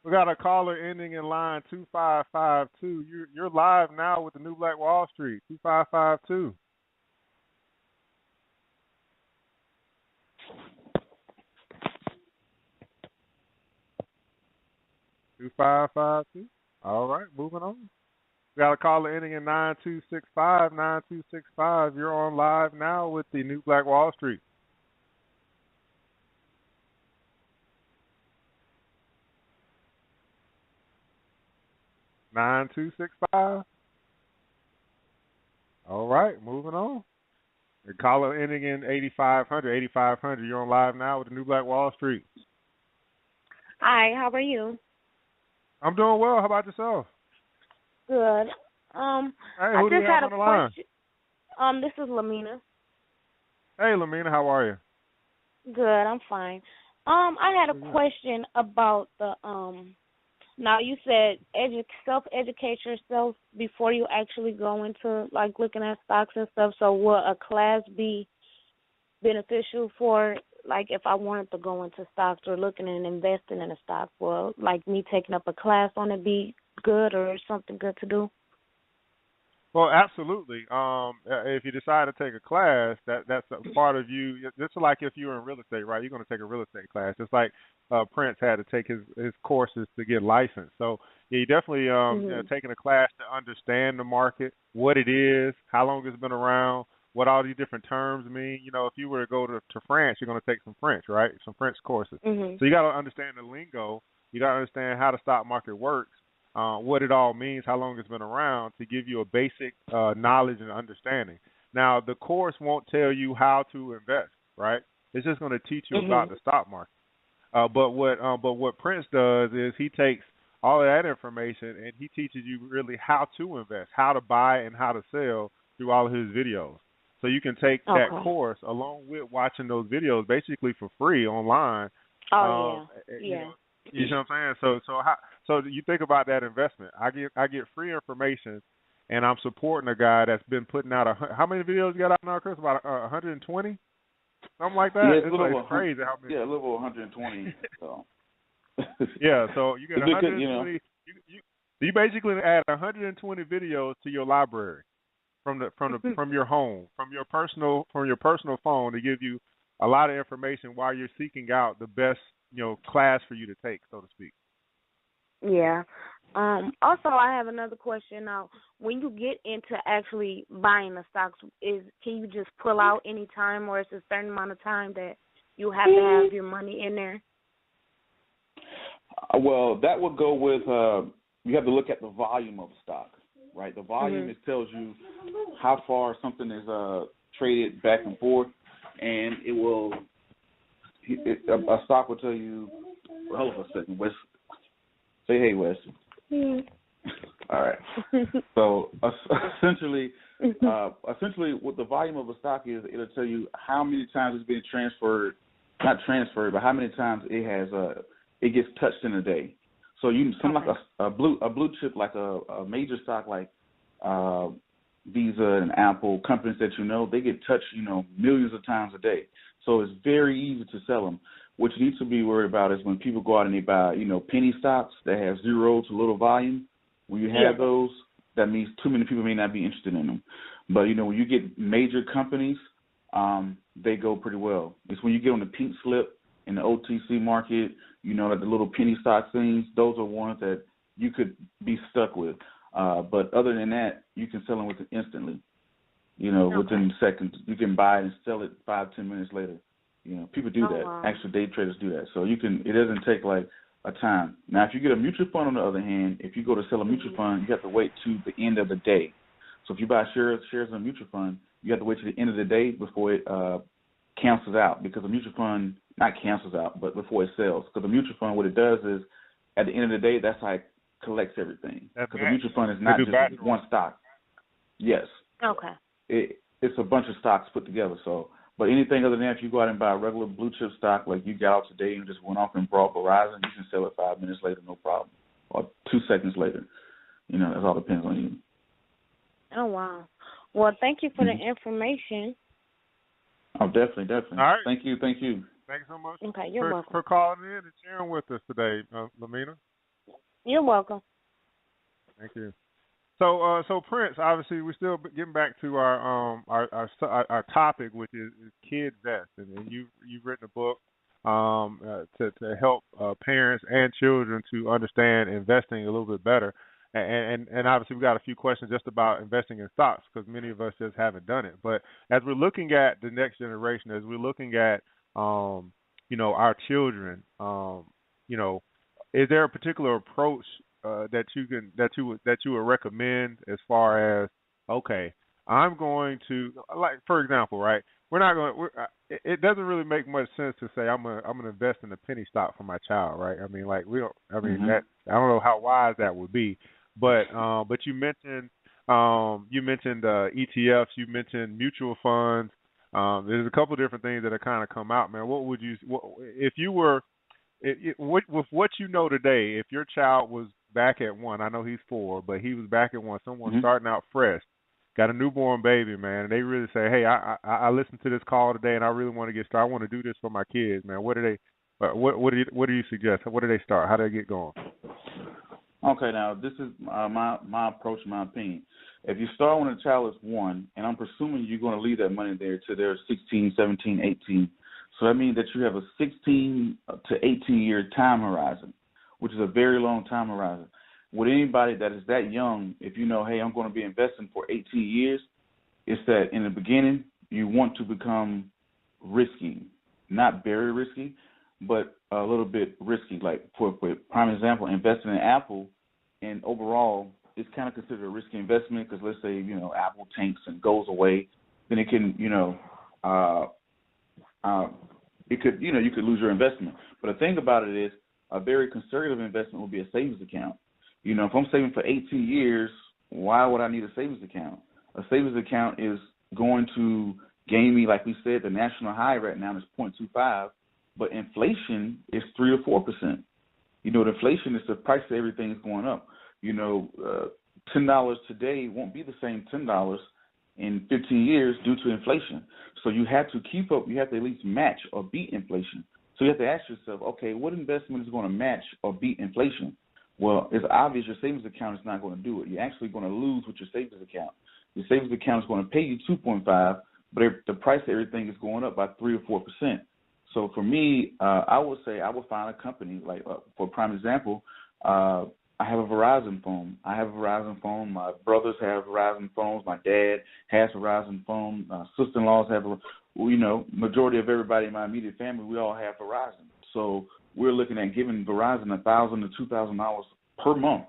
Speaker 2: We got a caller ending in line 2552. You're live now with the New Black Wall Street, 2552. All right, moving on. We got a caller ending in 9265. 9265. You're on live now with the New Black Wall Street. (9265). All right, moving on. The caller ending in 8500. 8500. You're on live now with the New Black Wall Street.
Speaker 6: Hi, how are you?
Speaker 2: I'm doing well. How about yourself?
Speaker 6: Good.
Speaker 2: Hey,
Speaker 6: I
Speaker 2: who do you
Speaker 6: just
Speaker 2: have
Speaker 6: had
Speaker 2: on the
Speaker 6: a
Speaker 2: line?
Speaker 6: question. This is Lamina.
Speaker 2: Hey, Lamina, how are you?
Speaker 6: Good, I'm fine. I had a question about the now you said self-educate yourself before you actually go into like looking at stocks and stuff. So will a class be beneficial for like if I wanted to go into stocks or looking and investing in a stock? Will like me taking up a class on it be good or something good to do?
Speaker 2: Well, absolutely. If you decide to take a class, that's a part of you. It's like if you're in real estate, right? You're going to take a real estate class. It's like Prince had to take his courses to get licensed. So yeah, you definitely taking a class to understand the market, what it is, how long it's been around, what all these different terms mean. If you were to go to France, you're going to take some French, right? Some French courses.
Speaker 6: Mm-hmm.
Speaker 2: So you got to understand the lingo. You got to understand how the stock market works. What it all means, how long it's been around, to give you a basic knowledge and understanding. Now, the course won't tell you how to invest, right? It's just going to teach you about the stock market. But what Prince does is he takes all of that information and he teaches you really how to invest, how to buy and how to sell through all of his videos. So you can take that course along with watching those videos basically for free online.
Speaker 6: Yeah.
Speaker 2: You know what I'm saying? So you think about that investment. I get free information, and I'm supporting a guy that's been putting out how many videos you got out now, Chris? About 120, something like that.
Speaker 3: Yeah,
Speaker 2: it's crazy how many.
Speaker 3: Yeah, a little over 120. So.
Speaker 2: Yeah, so you get 120. You basically add 120 videos to your library from your home, from your personal phone to give you a lot of information while you're seeking out the best class for you to take, so to speak.
Speaker 6: Yeah. Also, I have another question. Now, when you get into actually buying the stocks, can you just pull out any time, or is it a certain amount of time that you have to have your money in there?
Speaker 3: Well, that would go with you have to look at the volume of stock, right? The volume, it tells you how far something is traded back and forth, and it will, a stock will tell you, hold on a second, Wes. Say hey, Wes. All right. So essentially, what the volume of a stock is, it'll tell you how many times it's been transferred, not transferred, but how many times it has it gets touched in a day. So you something like a blue chip, like a major stock like Visa and Apple, companies that they get touched millions of times a day. So it's very easy to sell them. What you need to be worried about is when people go out and they buy penny stocks that have zero to little volume. When you have those, that means too many people may not be interested in them. But, when you get major companies, they go pretty well. It's when you get on the pink slip in the OTC market, like the little penny stock things, those are ones that you could be stuck with. But other than that, you can sell them instantly, within seconds. You can buy it and sell it 5-10 minutes later. People do that. Wow. Actual day traders do that. So it doesn't take like a time. Now, if you get a mutual fund, on the other hand, if you go to sell a mutual fund, you have to wait to the end of the day. So if you buy shares in a mutual fund, you have to wait to the end of the day before it cancels out, because a mutual fund not cancels out, but before it sells. Because a mutual fund, what it does is, at the end of the day, that's how it collects everything. Because a mutual fund is not just one stock. Yes. Okay. It's a bunch of stocks put together. So, but anything other than that, if you go out and buy a regular blue chip stock, like you got out today and just went off and bought Verizon, you can sell it 5 minutes later, no problem, or 2 seconds later. It all depends on you.
Speaker 6: Oh, wow. Well, thank you for the information.
Speaker 3: Oh, definitely.
Speaker 2: All right.
Speaker 3: Thank you.
Speaker 2: Thanks so much
Speaker 6: you're welcome.
Speaker 2: for calling in and sharing with us today, Lamina.
Speaker 6: You're welcome.
Speaker 2: Thank you. So Prince, obviously, we're still getting back to our topic, which is Kidvest, and you've written a book to help parents and children to understand investing a little bit better. And obviously we've got a few questions just about investing in stocks, because many of us just haven't done it. But as we're looking at the next generation, as we're looking at our children, is there a particular approach that you would recommend, as far as, okay, I'm going to, like, for example, right? It doesn't really make much sense to say I'm gonna invest in a penny stock for my child, right? I mean, like, that, I don't know how wise that would be. But you mentioned ETFs, you mentioned mutual funds. There's a couple of different things that have kind of come out, man. With what you know today, if your child was back at 1, I know he's 4, but he was back at 1, someone starting out fresh, got a newborn baby, man, and they really say, hey, I listened to this call today, and I really want to get started. I want to do this for my kids, man. What do you suggest? What do they start? How do they get going?
Speaker 3: Okay, now this is my approach, my opinion. If you start when a child is 1, and I'm presuming you're going to leave that money there till they're 16, 17, 18, so that means that you have a 16 to 18-year time horizon, which is a very long time horizon. With anybody that is that young, if you know, hey, I'm going to be investing for 18 years, it's that in the beginning you want to become risky, not very risky, but a little bit risky. Like, for prime example, investing in Apple, and overall, it's kind of considered a risky investment, because let's say, Apple tanks and goes away, then it can, you could lose your investment. But the thing about it is, a very conservative investment would be a savings account. If I'm saving for 18 years, why would I need a savings account? A savings account is going to gain me, like we said, the national high right now is 0.25. But inflation is 3 to 4%. The inflation is the price of everything is going up. $10 today won't be the same $10 in 15 years due to inflation. So you have to keep up. You have to at least match or beat inflation. So you have to ask yourself, okay, what investment is going to match or beat inflation? Well, it's obvious your savings account is not going to do it. You're actually going to lose with your savings account. Your savings account is going to pay you 2.5, but the price of everything is going up by 3 or 4%. So for me, I would say I would find a company, like, for prime example, I have a Verizon phone. My brothers have Verizon phones. My dad has a Verizon phone. Sister-in-laws have majority of everybody in my immediate family, we all have Verizon. So we're looking at giving Verizon $1,000 to $2,000 per month.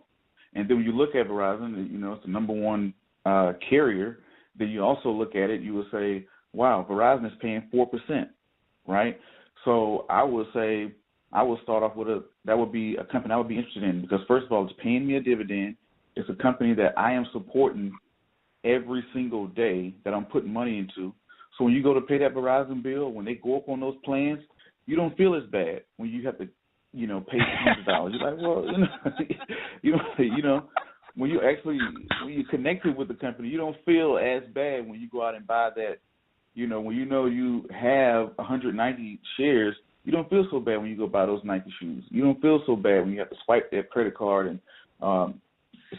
Speaker 3: And then when you look at Verizon, you know, it's the number one carrier. Then you also look at it, you would say, wow, Verizon is paying 4%, right? So I would say I would start off with that would be a company I would be interested in, because first of all, it's paying me a dividend. It's a company that I am supporting every single day, that I'm putting money into. So when you go to pay that Verizon bill, when they go up on those plans, you don't feel as bad when you have to, you know, pay $100. You're like, well, you know, when you connected with the company, you don't feel as bad when you go out and buy that. You know, when you know you have 190 shares, you don't feel so bad when you go buy those Nike shoes. You don't feel so bad when you have to swipe that credit card and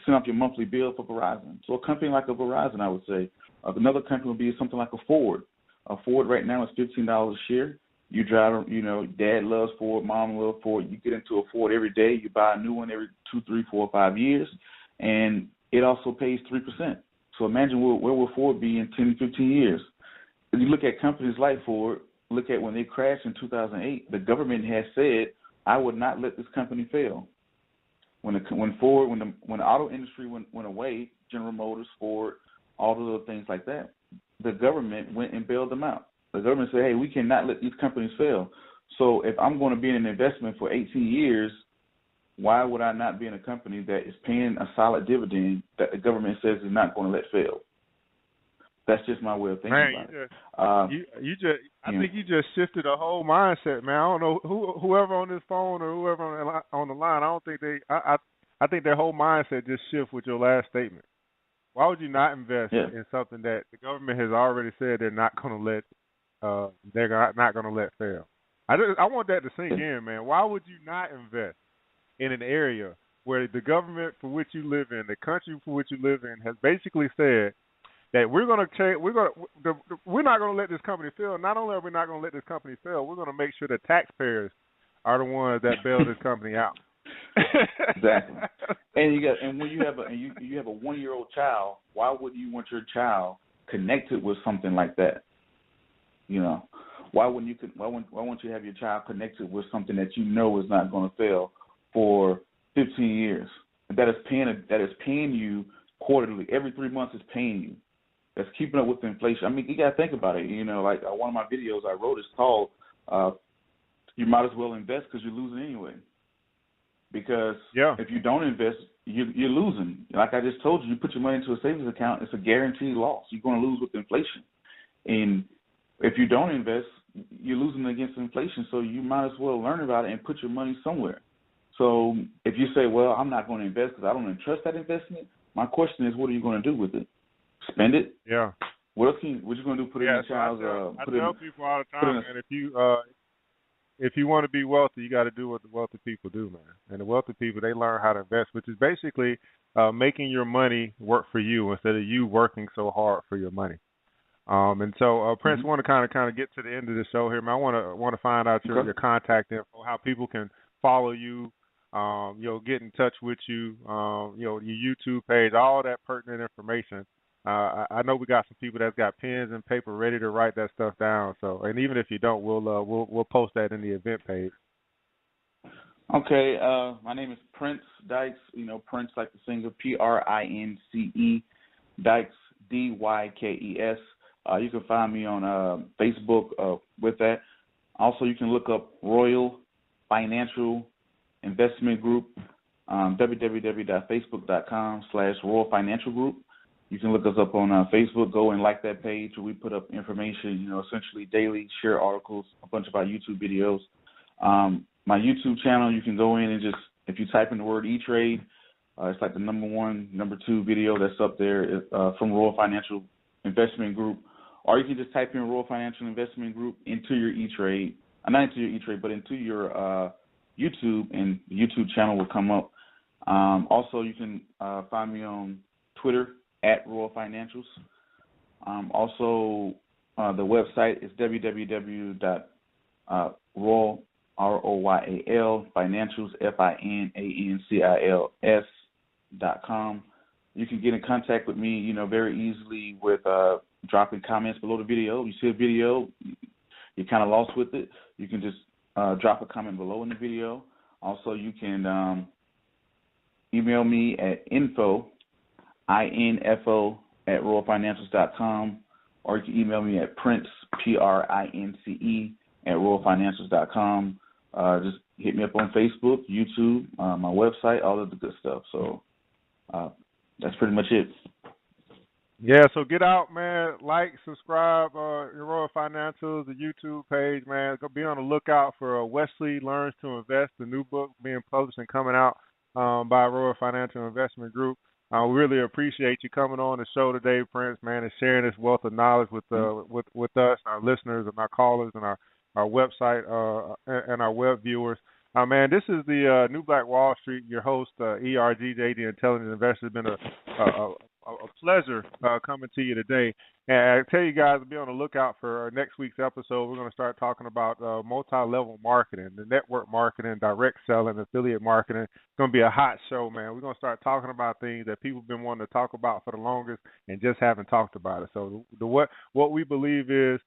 Speaker 3: send up your monthly bill for Verizon. So a company like a Verizon, I would say. Another company would be something like a Ford. A Ford right now is $15 a share. You drive, you know, dad loves Ford, mom loves Ford. You get into a Ford every day. You buy a new one every 2, 3, 4, 5 years, and it also pays 3%. So imagine where will Ford be in 10, 15 years? If you look at companies like Ford, look at when they crashed in 2008, the government has said, I would not let this company fail. When the auto industry went away, General Motors, Ford, all the little things like that, the government went and bailed them out. The government said, hey, we cannot let these companies fail. So if I'm going to be in an investment for 18 years, why would I not be in a company that is paying a solid dividend that the government says is not going to let fail? That's just my way of thinking about it.
Speaker 2: I think you just shifted a whole mindset, man. I don't know whoever on this phone or whoever on the line. I don't think I think their whole mindset just shift with your last statement. Why would you not invest in something that the government has already said they're not going to let fail? I want that to sink in, man. Why would you not invest in an area where the government for which you live in, the country for which you live in, has basically said that we're not going to let this company fail. Not only are we not going to let this company fail, we're going to make sure the taxpayers are the ones that bail this company out.
Speaker 3: Exactly. And when you have a 1-year-old child, why would you want your child connected with something like that? You know, why won't you have your child connected with something that you know is not going to fail for 15 years? That is paying you quarterly. Every 3 months is paying you. That's keeping up with the inflation. I mean, you got to think about it. You know, like one of my videos I wrote is called "You Might as Well Invest Because You're Losing Anyway." Because if you don't invest, you're losing. Like I just told you, you put your money into a savings account, it's a guaranteed loss. You're going to lose with inflation. And if you don't invest, you're losing against inflation. So you might as well learn about it and put your money somewhere. So if you say, well, I'm not going to invest because I don't trust that investment, my question is, what are you going to do with it? Spend it?
Speaker 2: Yeah.
Speaker 3: What you going to do? Put it in your child's.
Speaker 2: I tell people all the time, man. If you want to be wealthy, you got to do what the wealthy people do, man. And the wealthy people, they learn how to invest, which is basically making your money work for you instead of you working so hard for your money. And so, Prince, want to kind of get to the end of the show here, man. I want to find out your contact info, how people can follow you, get in touch with you, your YouTube page, all that pertinent information. I know we got some people that's got pens and paper ready to write that stuff down. So, and even if you don't, we'll post that in the event page.
Speaker 3: Okay. My name is Prince Dykes. You know, Prince like the singer, Prince, Dykes, Dykes. You can find me on Facebook with that. Also, you can look up Royal Financial Investment Group, www.facebook.com/Royal Financial Group. You can look us up on Facebook. Go and like that page where we put up information, essentially daily, share articles, a bunch of our YouTube videos. My YouTube channel, you can go in and just, if you type in the word E-Trade, it's like the number 1, number 2 video that's up there from Royal Financial Investment Group. Or you can just type in Royal Financial Investment Group into your E-Trade, not into your E-Trade, but into your YouTube, and the YouTube channel will come up. Also, you can find me on Twitter @Royal Financials. Also, the website is www.royal, ROYAL, financials, FINANCILS.com. You can get in contact with me, very easily with dropping comments below the video. You see a video, you're kind of lost with it, you can just drop a comment below in the video. Also, you can email me at info @royalfinancials.com, or you can email me at Prince, PRINCE, @royalfinancials.com. Just hit me up on Facebook, YouTube, my website, all of the good stuff. So that's pretty much it.
Speaker 2: Yeah, so get out, man. Like, subscribe, your Royal Financials, the YouTube page, man. Go be on the lookout for Wesley Learns to Invest, the new book being published and coming out by Royal Financial Investment Group. We really appreciate you coming on the show today, Prince, man, and sharing this wealth of knowledge with us, our listeners, and our callers, and our website and our web viewers. Man, this is the New Black Wall Street. Your host, ERGJ, the Intelligent Investor. It's been a pleasure coming to you today. And I tell you guys to be on the lookout for next week's episode. We're going to start talking about multi-level marketing, the network marketing, direct selling, affiliate marketing. It's going to be a hot show, man. We're going to start talking about things that people have been wanting to talk about for the longest and just haven't talked about it. So what we believe is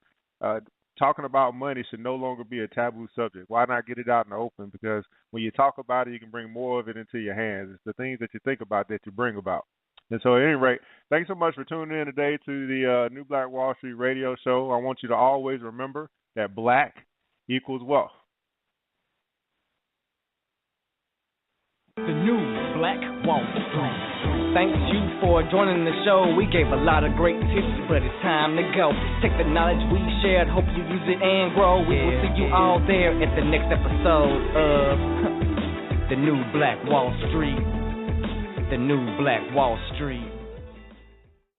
Speaker 2: talking about money should no longer be a taboo subject. Why not get it out in the open? Because when you talk about it, you can bring more of it into your hands. It's the things that you think about that you bring about. And so at any rate, thanks so much for tuning in today to the New Black Wall Street radio show. I want you to always remember that black equals wealth.
Speaker 1: The New Black Wall Street. Thanks you for joining the show. We gave a lot of great tips, but it's time to go. Take the knowledge we shared, hope you use it and grow. We will see you all there at the next episode of The New Black Wall Street. The New Black Wall Street.